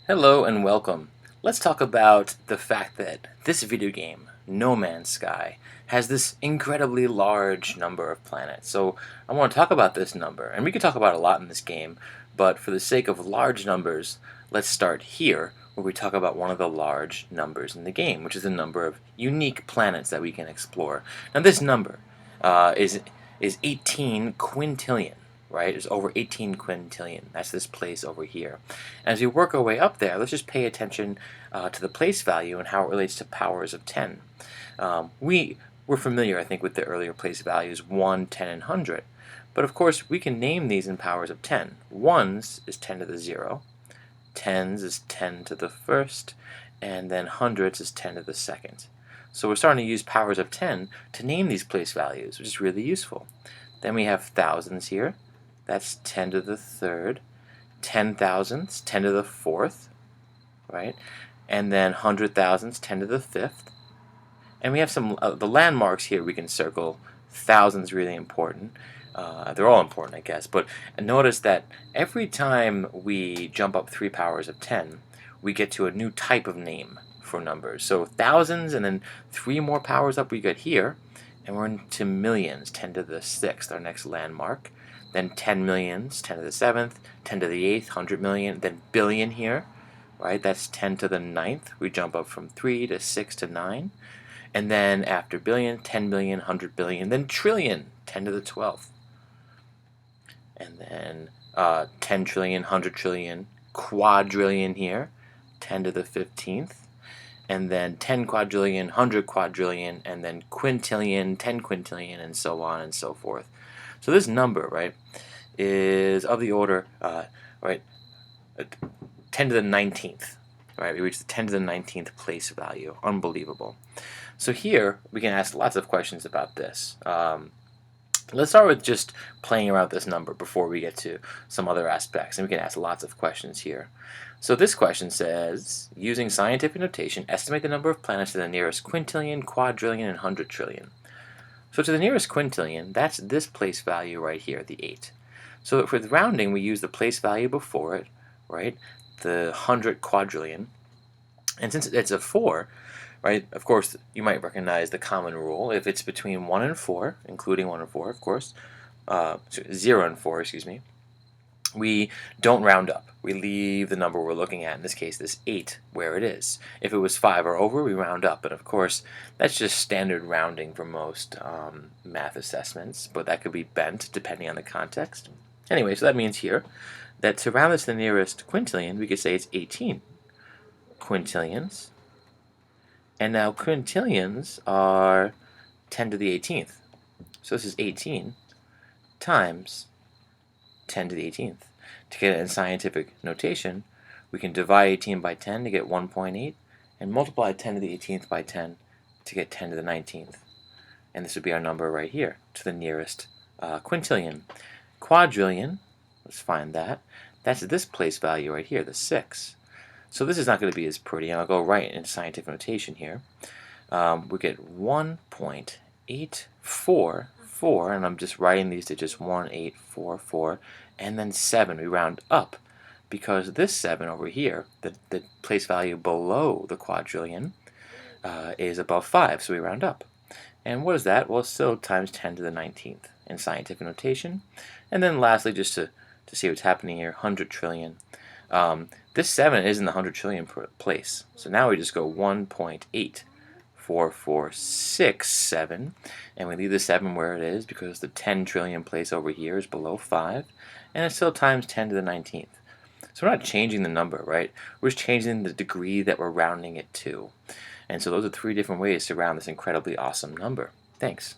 Hello and welcome. Let's talk about the fact that this video game, No Man's Sky, has this incredibly large number of planets. So I want to talk about this number, and we could talk about a lot in this game, but for the sake of large numbers, let's start here, where we talk about one of the large numbers in the game, which is the number of unique planets that we can explore. Now this number is 18 quintillion. Right? It's over 18 quintillion. That's this place over here. As we work our way up there, let's just pay attention to the place value and how it relates to powers of 10. We're familiar, I think, with the earlier place values 1, 10, and 100. But of course, we can name these in powers of 10. 1s is 10 to the 0, 10s is 10 to the 1st, and then hundreds is 10 to the 2nd. So we're starting to use powers of 10 to name these place values, which is really useful. Then we have thousands here. That's 10 to the 3rd, 10,000s, 10 to the 4th, right? And then 100,000s, 10 to the 5th. And we have some, the landmarks here we can circle. Thousands really important. They're all important, I guess. But notice that every time we jump up 3 powers of 10, we get to a new type of name for numbers. So thousands, and then 3 more powers up we get here, and we're into millions, 10 to the 6th, our next landmark. Then 10 millions, 10 to the 7th, 10 to the 8th, 100 million, then billion here, right? That's 10 to the 9th. We jump up from 3 to 6 to 9. And then after billion, 10 billion, 100 billion, then trillion, 10 to the 12th. And then 10 trillion, 100 trillion, quadrillion here, 10 to the 15th. And then 10 quadrillion, 100 quadrillion, and then quintillion, 10 quintillion, and so on and so forth. So this number, right, is of the order, 10 to the 19th, right? We reach the 10 to the 19th place value. Unbelievable. So here, we can ask lots of questions about this. Let's start with just playing around with this number before we get to some other aspects, and we can ask lots of questions here. So this question says, using scientific notation, estimate the number of planets to the nearest quintillion, quadrillion, and 100 trillion. So to the nearest quintillion, that's this place value right here, the 8. So for the rounding, we use the place value before it, right, the 100 quadrillion. And since it's a 4, right, of course, you might recognize the common rule. If it's between 1 and 4, including 1 and 4, of course, 0 and 4, excuse me, we don't round up. We leave the number we're looking at, in this case this 8, where it is. If it was 5 or over, we round up. And of course, that's just standard rounding for most math assessments, but that could be bent depending on the context. Anyway, so that means here that to round this to the nearest quintillion, we could say it's 18 quintillions. And now quintillions are 10 to the 18th. So this is 18 times 10 to the 18th. To get it in scientific notation, we can divide 18 by 10 to get 1.8 and multiply 10 to the 18th by 10 to get 10 to the 19th. And this would be our number right here, to the nearest quintillion. Quadrillion, let's find that. That's this place value right here, the 6. So this is not going to be as pretty, and I'll go right in scientific notation here. We get 1.844, and I'm just writing these to just 1844, and then 7. We round up because this 7 over here, the place value below the quadrillion, is above 5, so we round up. And what is that? Well, it's still times 10 to the 19th in scientific notation. And then lastly, just to see what's happening here, 100 trillion. This 7 is in the 100 trillion place. So now we just go 1.8447, and we leave the 7 where it is because the 10 trillion place over here is below 5, and it's still times 10 to the 19th. So we're not changing the number, right? We're just changing the degree that we're rounding it to. And so those are 3 different ways to round this incredibly awesome number. Thanks.